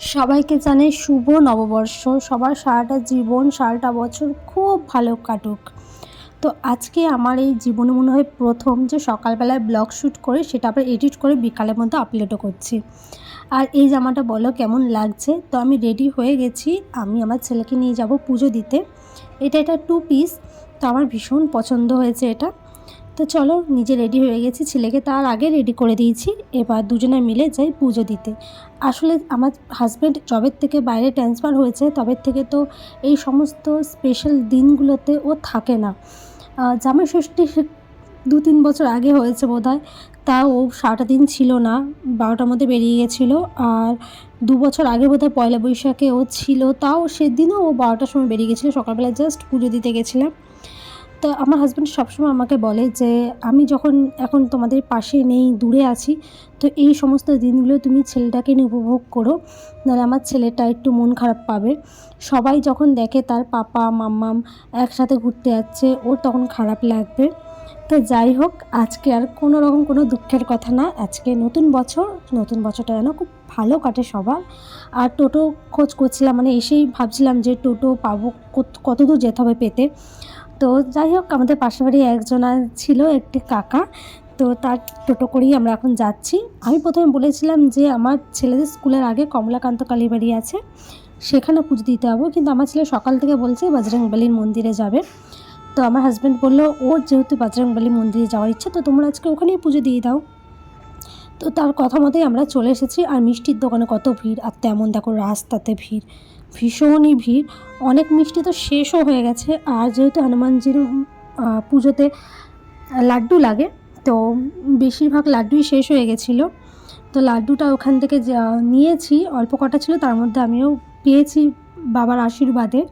সবাইকে জানাই শুভ নববর্ষ। সবার সারাটা জীবন সারাটা বছর খুব ভালো কাটুক। তো আজকে আমার এই জীবনে মনে হয় প্রথম যে সকালবেলায় ব্লগ শ্যুট করে সেটা আবার এডিট করে বিকালের মধ্যে আপলোডও করছি। আর এই জামাটা বলো কেমন লাগছে। তো আমি রেডি হয়ে গেছি, আমি আমার ছেলেকে নিয়ে যাব পুজো দিতে। এটা 2 পিস, তো আমার ভীষণ পছন্দ হয়েছে এটা। তো চলো, নিজে রেডি হয়ে গেছি, ছেলেকে তার আগে রেডি করে দিয়েছি। এবার দুজনে মিলে যাই পুজো দিতে। আসলে আমার হাজব্যান্ড যবের থেকে বাইরে ট্রান্সফার হয়েছে তবের থেকে তো এই সমস্ত স্পেশাল দিনগুলোতে ও থাকে না। জামাই ষষ্ঠী 2-3 বছর আগে হয়েছে বোধহয়, তা ও সারাটা দিন ছিল না, 12টার মধ্যে বেরিয়ে গেছিলো। আর 2 বছর আগে বোধহয় পয়লা বৈশাখে ও ছিল, তাও সেদিনও ও 12টার সময় বেরিয়ে গেছিলো। সকালবেলা জাস্ট পুজো দিতে গেছিলাম। তো আমার হাজব্যান্ড সবসময় আমাকে বলে যে আমি যখন এখন তোমাদের পাশে নেই, দূরে আছি, তো এই সমস্ত দিনগুলো তুমি ছেলেটাকে নিয়ে উপভোগ করো, নাহলে আমার ছেলেটা একটু মন খারাপ পাবে। সবাই যখন দেখে তার পাপা মাম্মাম একসাথে ঘুরতে যাচ্ছে, ওর তখন খারাপ লাগবে। তো যাই হোক, আজকে আর কোনো রকম কোনো দুঃখের কথা না। আজকে নতুন বছর, নতুন বছরটা যেন খুব ভালো কাটে সবার। আর টোটো খোঁজ করছিলাম, মানে এসেই ভাবছিলাম যে টোটো পাবো, কত দূর যেতে হবে পেতে। তো যাই হোক, আমাদের পাশের বাড়ি একজন ছিল, একটি কাকা, তো তার টোটো করেই আমরা এখন যাচ্ছি। আমি প্রথমে বলেছিলাম যে আমার ছেলেদের স্কুলের আগে কমলাকান্ত কালীবাড়ি আছে, সেখানে পুজো দিতে হবে, কিন্তু আমার ছেলে সকাল থেকে বলছে বজরংবলীর মন্দিরে যাবে। তো আমার হাজব্যান্ড বললো ওর যেহেতু বজরংবলী মন্দিরে যাওয়ার ইচ্ছা, তো তোমরা আজকে ওখানেই পুজো দিয়ে দাও। তো তার কথা মতোই আমরা চলে এসেছি। আর মিষ্টির দোকানে কত ভিড়, আর তেমন দেখো রাস্তাতে ভিড়, ভীষণই ভিড়। অনেক মিষ্টি তো শেষও হয়ে গেছে। আর যেহেতু হনুমানজির পুজোতে লাড্ডু লাগে, তো বেশিরভাগ লাড্ডুই শেষ হয়ে গেছিলো। তো লাড্ডুটা ওখান থেকে নিয়েছি, অল্প কটা ছিল, তার মধ্যে আমিও পেয়েছি বাবার আশীর্বাদে।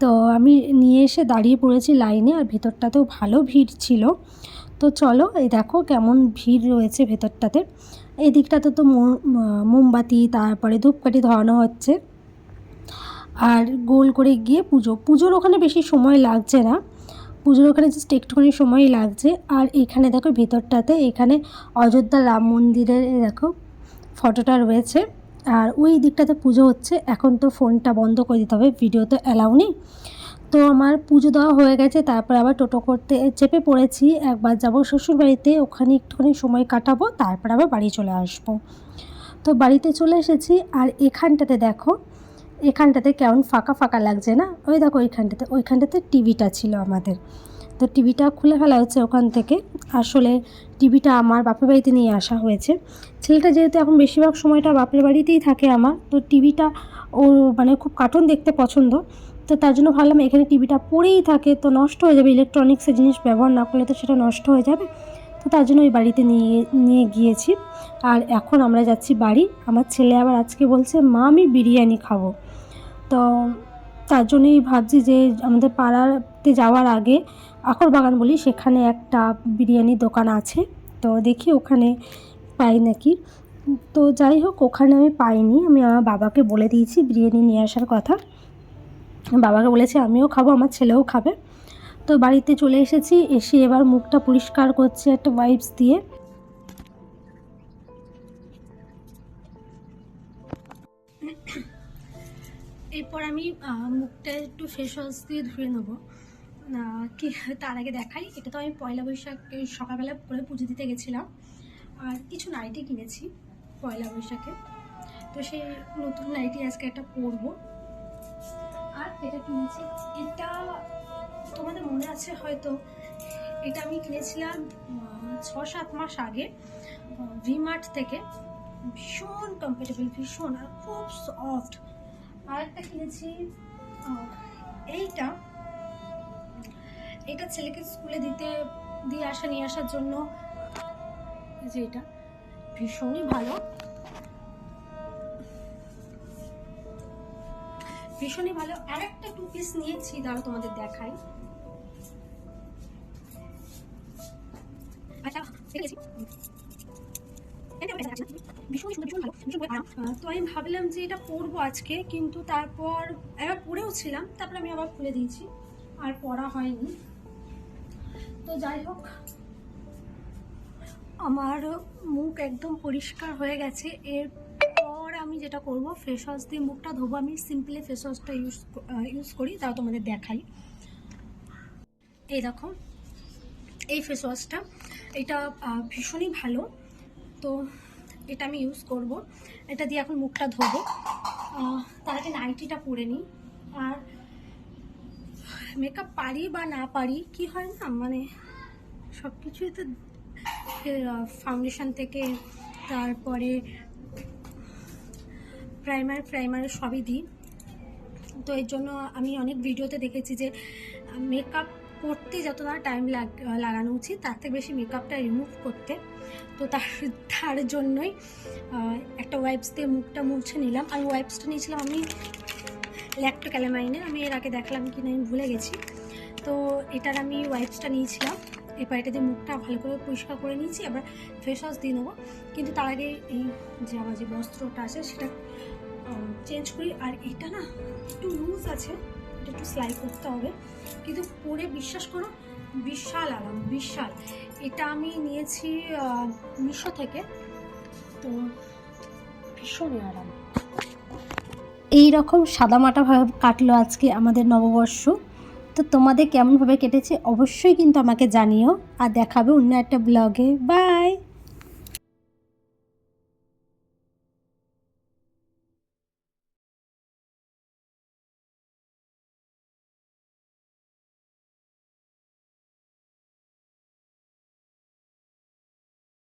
তো আমি নিয়ে এসে দাঁড়িয়ে পড়েছি লাইনে, আর ভেতরটাতেও ভালো ভিড় ছিল। তো চলো, এই দেখো কেমন ভিড় রয়েছে ভেতরটাতে। এই দিকটাতে তো মোমবাতি, তারপরে ধূপকাঠি ধরানো হচ্ছে। আর গোল করে গিয়ে পুজোর ওখানে বেশি সময় লাগছে না, পুজোর ওখানে জাস্ট একটুখানি সময়ই লাগছে। আর এখানে দেখো ভেতরটাতে, এখানে অযোধ্যা রাম মন্দিরের দেখো ফটোটা রয়েছে। আর ওই দিকটাতে পুজো হচ্ছে। এখন তো ফোনটা বন্ধ করে দিতে হবে, ভিডিও তো অ্যালাউ নেই। তো আমার পুজো দেওয়া হয়ে গেছে, তারপর আবার টোটো করতে চেপে পড়েছি। একবার যাব শ্বশুরবাড়িতে, ওখানে একটুখানি সময় কাটাবো, তারপর আবার বাড়ি চলে আসবো। তো বাড়িতে চলে এসেছি। আর এখানটাতে দেখো, এখানটাতে কেমন ফাঁকা ফাঁকা লাগছে না? ওই দেখো ওইখানটাতে টিভিটা ছিল আমাদের, তো টিভিটা খুলে ফেলা হচ্ছে ওখান থেকে। আসলে টিভিটা আমার বাপের বাড়িতে নিয়ে আসা হয়েছে। ছেলেটা যেহেতু এখন বেশিরভাগ সময়টা বাপের বাড়িতেই থাকে আমার, তো টিভিটা ওর মানে খুব কার্টুন দেখতে পছন্দ। তো তার জন্য ভাবলাম এখানে টিভিটা পড়েই থাকে, তো নষ্ট হয়ে যাবে, ইলেকট্রনিক্সের জিনিস ব্যবহার না করলে তো সেটা নষ্ট হয়ে যাবে। তো তার জন্য ওই বাড়িতে নিয়ে গিয়েছি। আর এখন আমরা যাচ্ছি বাড়ি। আমার ছেলে আবার আজকে বলছে মা আমি বিরিয়ানি খাবো। তো তার জন্যই ভাবছি যে আমাদের পাড়াতে যাওয়ার আগে আখরবাগান বলি, সেখানে একটা বিরিয়ানির দোকান আছে, তো দেখি ওখানে পাই নাকি। তো যাই হোক, ওখানে আমি পাইনি, আমি আমার বাবাকে বলে দিয়েছি বিরিয়ানি নিয়ে আসার কথা। বাবাকে বলেছি আমিও খাবো, আমার ছেলেও খাবে। তো বাড়িতে চলে এসেছি, এসে এবার মুখটা পরিষ্কার করছি একটা ওয়াইপস দিয়ে। এরপর আমি মুখটা একটু ফেস ওয়াশ দিয়ে ধুয়ে নেবো। কি তার আগে দেখাই, এটা তো আমি পয়লা বৈশাখ সকালবেলা করে পুজো দিতে গেছিলাম, আর কিছু নাইটি কিনেছি পয়লা বৈশাখে, তো সেই নতুন নাইটি আজকে একটা পরবো। আর এটা কিনেছি, এটা তোমাদের মনে আছে হয়তো, এটা আমি কিনেছিলাম 6-7 মাস আগে ভিমার্ট থেকে। ভীষণ কমফোর্টেবল, ভীষণ, আর খুব সফট। আর একটা কিনেছি এটা ছেলেকে স্কুলে দিয়ে নিয়ে আসার জন্য, যে এটা ভীষণই ভালো, ভীষণই ভালো। আর একটা 2 পিস নিয়েছি, দাঁড়াও তোমাদের দেখাই। আচ্ছা, ভীষণ সুন্দর, ভীষণ ভালো, ভীষণ আরাম। তো আমি ভাবলাম যে এটা পরবো আজকে, কিন্তু তারপর একবার পরেও ছিলাম, তারপর আমি আবার খুলে দিয়েছি, আর পরা হয়নি। তো যাই হোক, আমার মুখ একদম পরিষ্কার হয়ে গেছে। এরপর আমি যেটা করব, ফেস ওয়াশ দিয়ে মুখটা ধোবো। আমি সিম্পলি ফেস ওয়াশটা ইউজ করি, তাও তোমাদের দেখাই। এই দেখো এই ফেস ওয়াশটা, এটা ভীষণই ভালো। তো এটা আমি ইউজ করব, এটা দিয়ে এখন মুখটা ধোবো। তার আগে নাইটিটা পরে নিই। আর মেকআপ পারি বা না পারি, কি হয় না, মানে সব কিছুই তো ফাউন্ডেশন থেকে তারপরে প্রাইমার সবই দিই। তো এর জন্য আমি অনেক ভিডিওতে দেখেছি যে মেকআপ করতে যতটা টাইম লাগানো উচিত তার থেকে বেশি মেকআপটা রিমুভ করতে। তো তার জন্যই একটা ওয়াইপস দিয়ে মুখটা মুছে নিলাম। আর ওয়াইপসটা নিয়েছিলাম আমি ল্যাক্টোক্যালামাইনের, আমি এর আগে দেখলাম কি না আমি ভুলে গেছি। তো এটার আমি ওয়াইপসটা নিয়েছিলাম, এবার এটা দিয়ে মুখটা ভালো করে পরিষ্কার করে নিয়েছি। আবার ফেস ওয়াশ দিয়ে নেবো, কিন্তু তার আগে এই যে আমার যে বস্ত্রটা আছে সেটা চেঞ্জ করি। আর এটা না একটু লুজ আছে, এটা একটু সেলাই করতে হবে, কিন্তু পরে বিশ্বাস করো বিশাল আরাম, বিশাল। এটা আমি নিয়েছি মিশো থেকে, তো ভীষণই আরাম। এই রকম সাদামাটাভাবে কাটলো আজকে আমাদের নববর্ষ। তো তোমাদের কেমনভাবে কেটেছে অবশ্যই কিন্তু আমাকে জানিও, আর দেখাবে অন্য একটা ব্লগে। বাই।